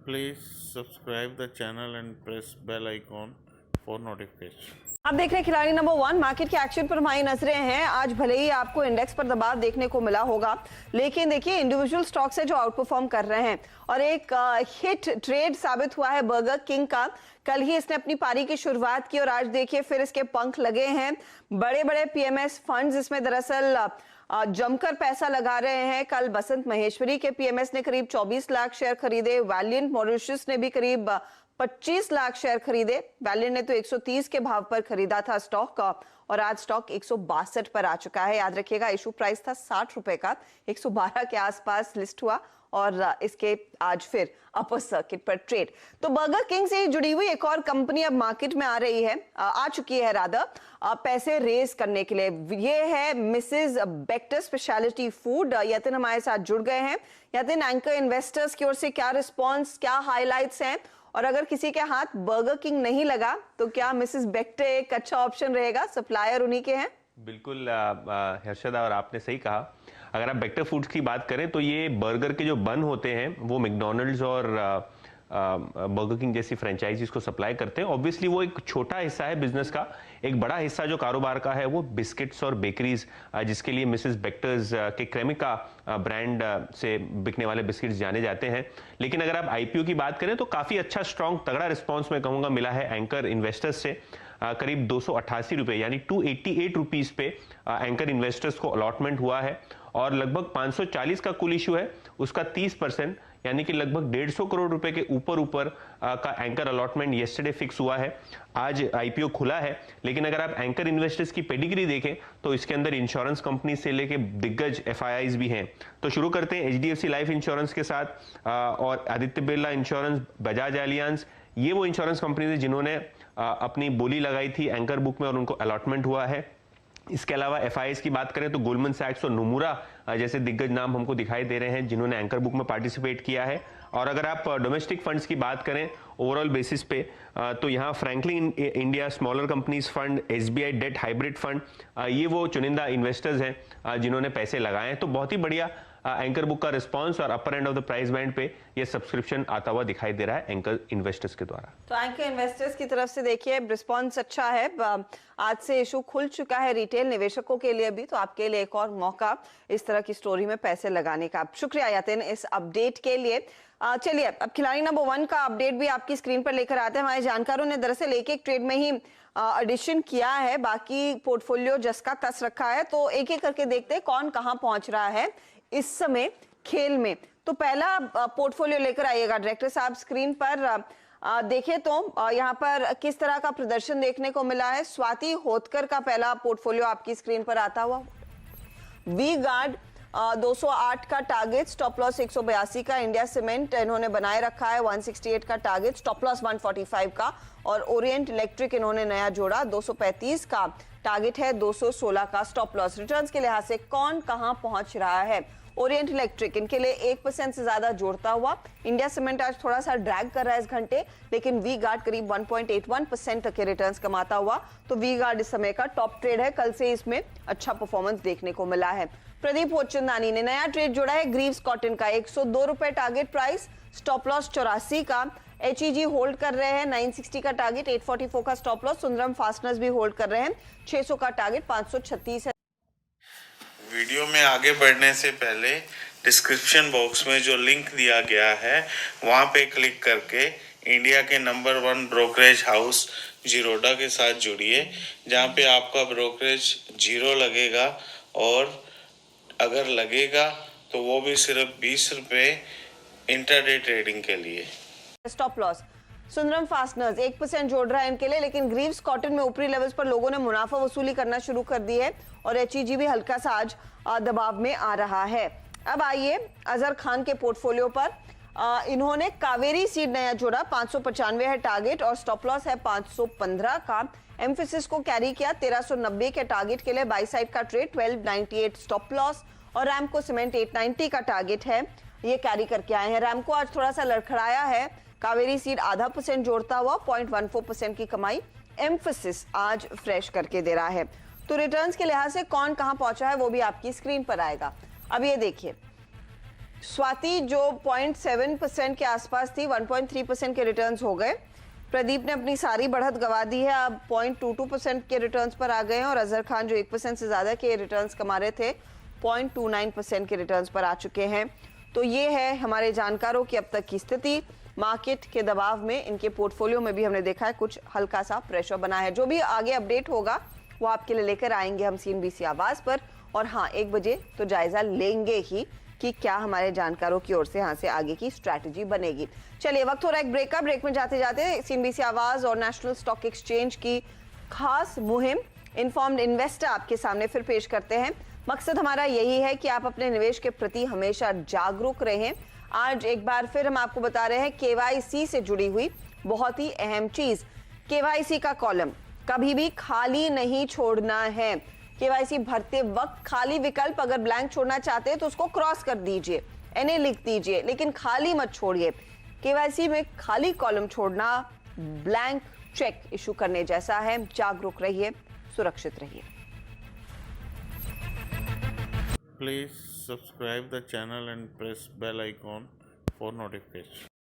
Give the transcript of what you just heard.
Please subscribe the channel and press bell icon for notification. आप देख रहे हैं खिलाड़ी नंबर 1। मार्केट के एक्शन पर हमारी नजरें हैं। आज भले ही आपको इंडेक्स पर दबाव देखने को मिला होगा, लेकिन देखिए इंडिविजुअल स्टॉक्स है जो आउट परफॉर्म कर रहे हैं और एक हिट ट्रेड साबित हुआ है बर्गर किंग का। कल ही इसने अपनी पारी की शुरुआत की और आज देखिए फिर इसके पंख लगे हैं। बड़े बड़े पीएमएस फंड्स इसमें दरअसल जमकर पैसा लगा रहे हैं। कल बसंत महेश्वरी के पीएमएस ने करीब 24 लाख शेयर खरीदे। वैलियंट मॉरिशस ने भी करीब 25 लाख शेयर खरीदे। वैलियंट ने तो 130 के भाव पर खरीदा था स्टॉक का और आज स्टॉक 162 पर आ चुका है। याद रखिएगा इशू प्राइस था 60 रुपए का, 112 के आसपास लिस्ट हुआ और इसके आज फिर अपर सर्किट पर ट्रेड। तो बर्गर किंग से जुड़ी हुई एक और कंपनी अब मार्केट में आ रही है, आ चुकी है रादर, पैसे रेज करने के लिए। ये है Mrs Bector speciality food. Yatin हमारे साथ जुड़ गए हैं। यतिन, एंकर इन्वेस्टर्स की ओर से क्या रिस्पॉन्स, क्या हाईलाइट्स हैं और अगर किसी के हाथ बर्गर किंग नहीं लगा तो क्या मिसेस बेक्टर एक अच्छा ऑप्शन रहेगा? सप्लायर उन्हीं के हैं। बिल्कुल हर्षदा, और आपने सही कहा। अगर आप बेक्टर फूड्स की बात करें तो ये बर्गर के जो बन होते हैं वो मैकडॉनल्ड्स और बर्गर किंग जैसी फ्रेंचाइजीज को सप्लाई करते हैं। ऑब्वियसली वो एक छोटा हिस्सा है बिजनेस का। एक बड़ा हिस्सा जो कारोबार का है वो बिस्किट्स और बेकरीज, जिसके लिए मिसेस बेक्टर्स के क्रेमिका ब्रांड से बिकने वाले बिस्किट्स जाने जाते हैं। लेकिन अगर आप आईपीओ की बात करें तो काफ़ी अच्छा स्ट्रॉन्ग तगड़ा रिस्पॉन्स मैं कहूँगा मिला है एंकर इन्वेस्टर्स से। करीब 288 रुपये यानी 288 रुपीज़ पे एंकर इन्वेस्टर्स को अलॉटमेंट हुआ है और लगभग 540 का कुल इशू है, उसका 30% यानी कि लगभग 150 करोड़ रुपए के ऊपर का एंकर अलॉटमेंट येस्टरडे फिक्स हुआ है। आज आईपीओ खुला है, लेकिन अगर आप एंकर इन्वेस्टर्स की पेडिग्री देखें तो इसके अंदर इंश्योरेंस कंपनी से लेके दिग्गज एफआईआईज भी हैं। तो शुरू करते हैं एचडीएफसी लाइफ इंश्योरेंस के साथ और आदित्य बिरला इंश्योरेंस, बजाज एलियांस। ये वो इंश्योरेंस कंपनीज है जिन्होंने अपनी बोली लगाई थी एंकर बुक में और उनको अलॉटमेंट हुआ है। इसके अलावा एफआईआईज की बात करें तो गोल्डमैन सैक्स और नोमुरा जैसे दिग्गज नाम हमको दिखाई दे रहे हैं जिन्होंने एंकर बुक में पार्टिसिपेट किया है। और अगर आप डोमेस्टिक फंड्स की बात करें ओवरऑल बेसिस पे तो यहाँ Franklin India smaller companies fund, SBI debt hybrid fund, ये वो चुनिंदा इन्वेस्टर्स हैं जिन्होंने पैसे लगाए हैं। तो बहुत ही बढ़िया एंकर बुक का रिस्पांस और upper end of the price band पे ये सब्सक्रिप्शन आता हुआ दिखाई दे रहा है एंकर इन्वेस्टर्स के द्वारा। तो एंकर इन्वेस्टर्स की तरफ से देखिए रिस्पांस अच्छा है। आज से इशू खुल चुका है रिटेल निवेशकों के लिए भी, तो आपके लिए एक और मौका इस तरह की स्टोरी में पैसे लगाने का। शुक्रिया यतिन इस अपडेट के लिए। चलिए अब खिलाड़ी नंबर 1 का अपडेट भी आपकी स्क्रीन पर लेकर आते हैं। हमारे जानकारों ने दरअसल एक एक ट्रेड में ही एडिशन किया है, बाकी पोर्टफोलियो जस का तस रखा है। तो एक एक करके देखते हैं कौन कहां पहुंच रहा है इस समय खेल में। तो पहला पोर्टफोलियो लेकर आइएगा डायरेक्टर साहब स्क्रीन पर। देखिए तो यहाँ पर किस तरह का प्रदर्शन देखने को मिला है। स्वाति होतकर का पहला पोर्टफोलियो आपकी स्क्रीन पर आता हुआ। वी गार्ड 208 का टारगेट, स्टॉप लॉस 182 का। इंडिया सीमेंट इन्होंने बनाए रखा है 168 का टारगेट, स्टॉप लॉस 145 का। और ओरिएंट इलेक्ट्रिक इन्होंने नया जोड़ा 235 का टारगेट है, 216 का स्टॉप लॉस। रिटर्न्स के लिहाज से कौन कहां पहुंच रहा है? ओरिएंट इलेक्ट्रिक इनके लिए 1% से ज्यादा जोड़ता हुआ। इंडिया सीमेंट आज थोड़ा सा ड्रैग कर रहा है इस घंटे, लेकिन वी गार्ड करीब 1.81% तक के रिटर्न्स कमाता हुआ। तो वी गार्ड इस समय का टॉप ट्रेड है, कल से इसमें अच्छा परफॉर्मेंस देखने को मिला है। प्रदीप होचंदानी ने नया ट्रेड जोड़ा है ग्रीव्स कॉटन का, 102 रुपए टारगेट प्राइस, स्टॉप लॉस 84 का। एचईजी होल्ड कर रहे हैं 960 का टारगेट, 844 का स्टॉप लॉस। सुंदरम फास्टनर्स भी होल्ड कर रहे हैं 600 का टारगेट, 536 है। वीडियो में आगे बढ़ने से पहले डिस्क्रिप्शन बॉक्स में जो लिंक दिया गया है वहां पे क्लिक करके इंडिया के नंबर 1 ब्रोकरेज हाउस जीरोडा के साथ जुड़िए, जहां पे आपका ब्रोकरेज 0 लगेगा और अगर लगेगा तो वो भी सिर्फ 20 रुपये इंटरडे ट्रेडिंग के लिए। स्टॉप लॉस सुंदरम फास्टनर्स 1% जोड़ रहा है इनके लिए, लेकिन ग्रीव्स कॉटन में ऊपरी लेवल्स पर लोगों ने मुनाफा वसूली करना शुरू कर दी है और एचईजी भी हल्का सा आज दबाव में आ रहा है। अब आइए अजहर खान के पोर्टफोलियो पर। इन्होंने कावेरी सीड नया जोड़ा, 595 है टारगेट और स्टॉप लॉस है 515 का। एम्फेसिस को कैरी किया 1390 के टारगेट के लिए, बाई साइड का ट्रेड 1298 स्टॉप लॉस। और रैमको सीमेंट 890 का टारगेट है, ये कैरी करके आए हैं। रैमको आज थोड़ा सा लड़खड़ाया है, कावेरी सीड 0.5% जोड़ता हुआ 0.14% की कमाई। एम्फेसिस आज फ्रेश करके दे रहा है। तो रिटर्न्स के लिहाज से कौन कहां पहुंचा है वो भी आपकी स्क्रीन पर आएगा। अब ये देखिए स्वाति जो 0.7% के आसपास थी 1.3% के रिटर्न्स हो गए। प्रदीप ने अपनी सारी बढ़त गवा दी है, अब 0.22% के रिटर्न्स पर आ गए हैं और अजहर खान जो 1% से ज्यादा के रिटर्न्स कमा रहे थे 0.29% के रिटर्न्स पर आ चुके हैं। तो ये है हमारे जानकारों की अब तक की स्थिति। मार्केट के दबाव में इनके पोर्टफोलियो में भी हमने देखा है कुछ हल्का सा प्रेशर बना है। जो भी आगे अपडेट होगा वो आपके लिए लेकर आएंगे हम CNBC आवाज पर। और हाँ, 1 बजे तो जायजा लेंगे ही कि क्या हमारे जानकारों की ओर से यहाँ से आगे की स्ट्रैटेजी बनेगी। चलिए, वक्त हो रहा है एक ब्रेक का। ब्रेक में जाते जाते CNBC आवाज और नेशनल स्टॉक एक्सचेंज की खास मुहिम इन्फॉर्म्ड इन्वेस्टर आपके सामने फिर पेश करते हैं। मकसद हमारा यही है कि आप अपने निवेश के प्रति हमेशा जागरूक रहें। आज एक बार फिर हम आपको बता रहे हैं KYC से जुड़ी हुई बहुत ही अहम चीज। KYC का कॉलम कभी भी खाली नहीं छोड़ना है। KYC भरते वक्त खाली विकल्प अगर ब्लैंक छोड़ना चाहते हैं तो उसको क्रॉस कर दीजिए, NA लिख दीजिए, लेकिन खाली मत छोड़िए। KYC में खाली कॉलम छोड़ना ब्लैंक चेक इशू करने जैसा है। जागरूक रहिए, सुरक्षित रहिए। Please subscribe the channel and press bell icon for notification.